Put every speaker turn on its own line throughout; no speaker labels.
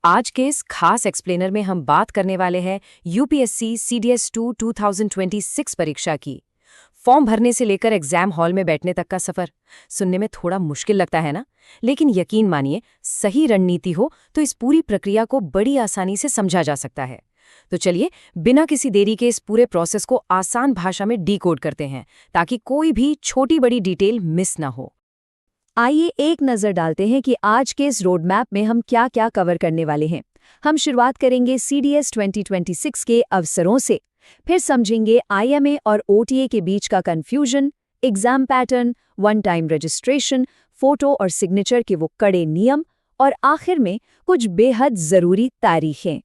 आज के इस खास एक्सप्लेनर में हम बात करने वाले हैं यूपीएससी सीडीएस 2 2026 परीक्षा की। फॉर्म भरने से लेकर एग्जाम हॉल में बैठने तक का सफर सुनने में थोड़ा मुश्किल लगता है ना, लेकिन यकीन मानिए, सही रणनीति हो तो इस पूरी प्रक्रिया को बड़ी आसानी से समझा जा सकता है। तो चलिए, बिना किसी देरी के इस पूरे प्रोसेस को आसान भाषा में डीकोड करते हैं, ताकि कोई भी छोटी बड़ी डिटेल मिस ना हो।
आइए एक नज़र डालते हैं कि आज के इस रोड मैप में हम क्या क्या कवर करने वाले हैं। हम शुरुआत करेंगे सीडीएस 2026 के अवसरों से, फिर समझेंगे आईएमए और ओटीए के बीच का confusion, exam pattern, one time registration, photo और सिग्नेचर के वो कड़े नियम, और आखिर में कुछ बेहद ज़रूरी तारीखें।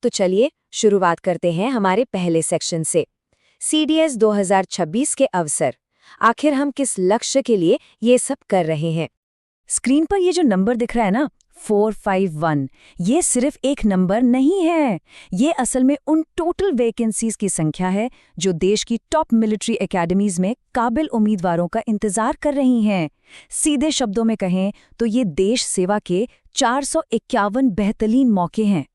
तो चलिए शुरुआत करते हैं हमारे पहले सेक्शन से, सीडीएस 2026 के अवसर। आखिर हम किस लक्ष्य के लिए ये सब कर रहे हैं?
स्क्रीन पर ये जो नंबर दिख रहा है ना, 451, ये सिर्फ एक नंबर नहीं है। ये असल में उन टोटल वैकेंसीज की संख्या है जो देश की टॉप मिलिट्री एकेडमीज में काबिल उम्मीदवारों का इंतजार कर रही हैं। सीधे शब्दों में कहें तो ये देश सेवा के 451 बेहतरीन मौके हैं।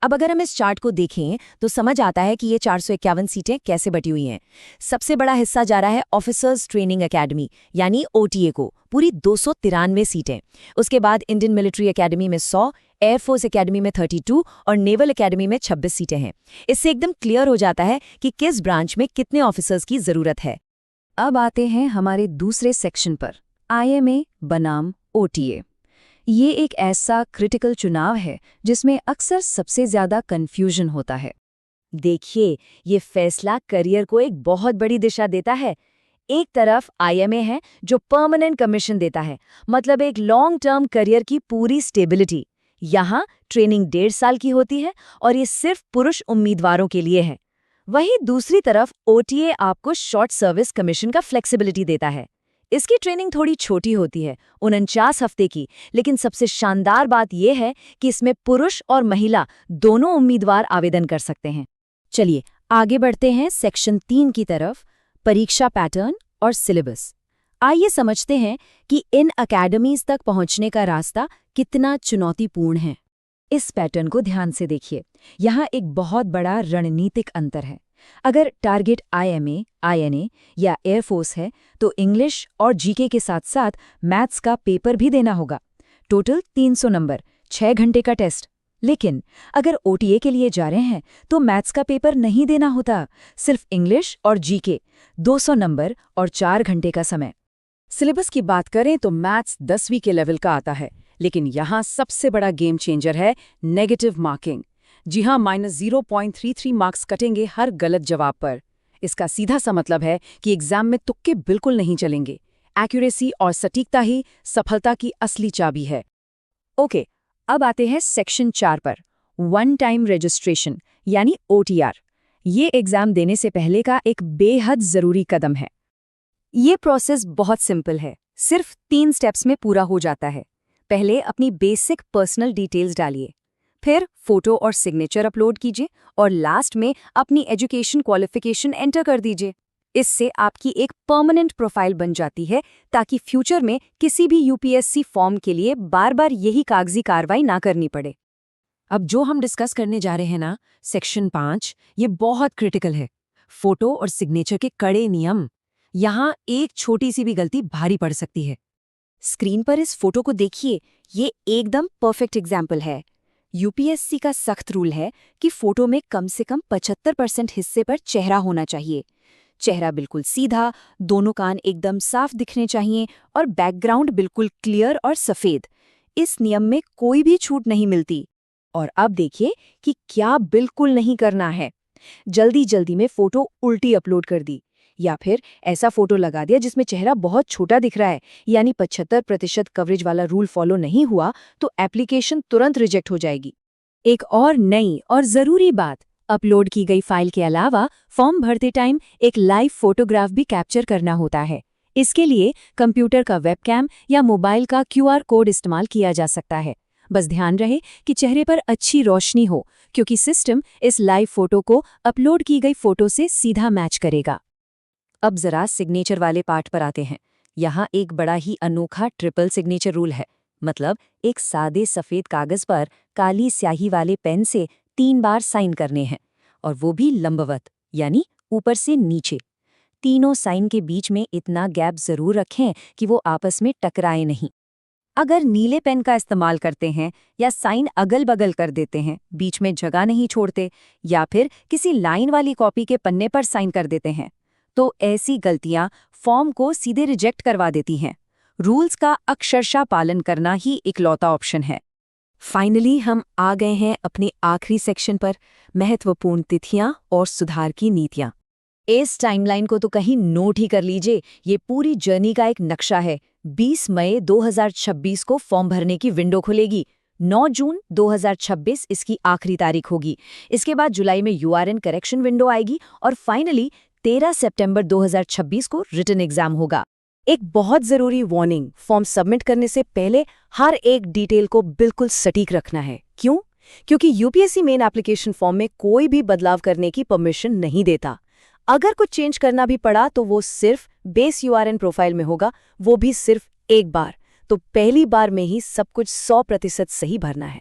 अब अगर हम इस चार्ट को देखें तो समझ आता है कि ये 451 सीटें कैसे बटी हुई हैं। सबसे बड़ा हिस्सा जा रहा है ऑफिसर्स ट्रेनिंग एकेडमी यानी ओटीए को, पूरी 293 सीटें। उसके बाद इंडियन मिलिट्री एकेडमी में 100, एयरफोर्स एकेडमी में 32 और नेवल एकेडमी में 26 सीटें हैं। इससे एकदम क्लियर हो जाता है कि किस ब्रांच में कितने ऑफिसर्स की जरूरत है।
अब आते हैं हमारे दूसरे सेक्शन पर, आईएमए बनाम ओटीए। ये एक ऐसा क्रिटिकल चुनाव है जिसमें अक्सर सबसे ज्यादा कंफ्यूजन होता है।
देखिए, ये फैसला करियर को एक बहुत बड़ी दिशा देता है। एक तरफ आईएमए है जो परमानेंट कमीशन देता है, मतलब एक लॉन्ग टर्म करियर की पूरी स्टेबिलिटी। यहाँ ट्रेनिंग 1.5 साल की होती है और ये सिर्फ पुरुष उम्मीदवारों के लिए है। वहीं दूसरी तरफ ओटीए आपको शॉर्ट सर्विस कमीशन का फ्लेक्सिबिलिटी देता है। इसकी ट्रेनिंग थोड़ी छोटी होती है, 49 हफ्ते की, लेकिन सबसे शानदार बात यह है कि इसमें पुरुष और महिला दोनों उम्मीदवार आवेदन कर सकते हैं।
चलिए आगे बढ़ते हैं सेक्शन 3 की तरफ, परीक्षा पैटर्न और सिलेबस। आइए समझते हैं कि इन अकेडमीज तक पहुंचने का रास्ता कितना चुनौतीपूर्ण है। इस पैटर्न को ध्यान से देखिए, यहाँ एक बहुत बड़ा रणनीतिक अंतर है। अगर टारगेट आईएमए, आईएनए या एयरफोर्स है तो इंग्लिश और जीके के साथ साथ मैथ्स का पेपर भी देना होगा। टोटल 300 नंबर, 6 घंटे का टेस्ट। लेकिन अगर ओटीए के लिए जा रहे हैं तो मैथ्स का पेपर नहीं देना होता, सिर्फ इंग्लिश और जीके, 200 नंबर और 4 घंटे का समय।
सिलेबस की बात करें तो मैथ्स 10वीं के लेवल का आता है, लेकिन यहाँ सबसे बड़ा गेम चेंजर है नेगेटिव मार्किंग। जी हाँ, -0.33 मार्क्स कटेंगे हर गलत जवाब पर। इसका सीधा सा मतलब है कि एग्जाम में तुक्के बिल्कुल नहीं चलेंगे। एक्यूरेसी और सटीकता ही सफलता की असली चाबी है।
ओके, अब आते हैं सेक्शन 4 पर, वन टाइम रजिस्ट्रेशन यानी ओटीआर। ये एग्जाम देने से पहले का एक बेहद जरूरी कदम है। ये प्रोसेस बहुत सिंपल है, सिर्फ 3 स्टेप्स में पूरा हो जाता है। पहले अपनी बेसिक पर्सनल डिटेल्स डालिए, फिर फोटो और सिग्नेचर अपलोड कीजिए और लास्ट में अपनी एजुकेशन क्वालिफिकेशन एंटर कर दीजिए। इससे आपकी एक परमानेंट प्रोफाइल बन जाती है, ताकि फ्यूचर में किसी भी यूपीएससी फॉर्म के लिए बार बार यही कागजी कार्रवाई ना करनी पड़े।
अब जो हम डिस्कस करने जा रहे हैं ना, सेक्शन 5, ये बहुत क्रिटिकल है। फोटो और सिग्नेचर के कड़े नियम। यहाँ एक छोटी सी भी गलती भारी पड़ सकती है।
स्क्रीन पर इस फोटो को देखिए, ये एकदम परफेक्ट एग्जाम्पल है। यूपीएससी का सख्त रूल है कि फोटो में कम से कम 75% हिस्से पर चेहरा होना चाहिए। चेहरा बिल्कुल सीधा, दोनों कान एकदम साफ दिखने चाहिए और बैकग्राउंड बिल्कुल क्लियर और सफेद। इस नियम में कोई भी छूट नहीं मिलती। और अब देखिए कि क्या बिल्कुल नहीं करना है। जल्दी जल्दी में फोटो उल्टी अपलोड कर दी, या फिर ऐसा फोटो लगा दिया जिसमें चेहरा बहुत छोटा दिख रहा है, यानी 75% कवरेज वाला रूल फॉलो नहीं हुआ तो एप्लीकेशन तुरंत रिजेक्ट हो जाएगी। एक और नई और जरूरी बात, अपलोड की गई फाइल के अलावा फॉर्म भरते टाइम एक लाइव फोटोग्राफ भी कैप्चर करना होता है। इसके लिए कंप्यूटर का वेबकैम या मोबाइल का क्यूआर कोड इस्तेमाल किया जा सकता है। बस ध्यान रहे कि चेहरे पर अच्छी रोशनी हो, क्योंकि सिस्टम इस लाइव फोटो को अपलोड की गई फोटो से सीधा मैच करेगा। अब जरा सिग्नेचर वाले पार्ट पर आते हैं। यहाँ एक बड़ा ही अनोखा ट्रिपल सिग्नेचर रूल है। मतलब एक सादे सफेद कागज पर काली स्याही वाले पेन से 3 बार साइन करने हैं, और वो भी लंबवत, यानी ऊपर से नीचे। तीनों साइन के बीच में इतना गैप जरूर रखें कि वो आपस में टकराए नहीं। अगर नीले पेन का इस्तेमाल करते हैं या साइन अगल बगल कर देते हैं, बीच में जगह नहीं छोड़ते, या फिर किसी लाइन वाली कॉपी के पन्ने पर साइन कर देते हैं, तो ऐसी गलतियां फॉर्म को सीधे रिजेक्ट करवा देती हैं। रूल्स का अक्षरशः पालन करना ही इकलौता ऑप्शन है। फाइनली हम आ गए हैं अपने आखिरी सेक्शन पर, महत्वपूर्ण तिथियां और सुधार की नीतियां। इस टाइमलाइन को तो कहीं नोट ही कर लीजिए, ये पूरी जर्नी का एक नक्शा है। 20 मई 2026 को फॉर्म भरने की विंडो खुलेगी। 9 जून 2026 इसकी आखिरी तारीख होगी। इसके बाद जुलाई में यूआरएन करेक्शन विंडो आएगी और फाइनली 13 सितंबर 2026 को रिटन एग्जाम होगा। एक बहुत जरूरी वार्निंग, फॉर्म सबमिट करने से पहले हर एक डिटेल को बिल्कुल सटीक रखना है। क्यों? क्योंकि यूपीएससी मेन एप्लीकेशन फॉर्म में कोई भी बदलाव करने की परमिशन नहीं देता। अगर कुछ चेंज करना भी पड़ा तो वो सिर्फ बेस यूआरएन प्रोफाइल में होगा, वो भी सिर्फ एक बार। तो पहली बार में ही सब कुछ 100% सही भरना है।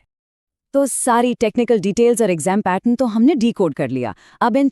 तो सारी टेक्निकल डिटेल्स और एग्जाम पैटर्न तो हमने डिकोड कर लिया। अब इन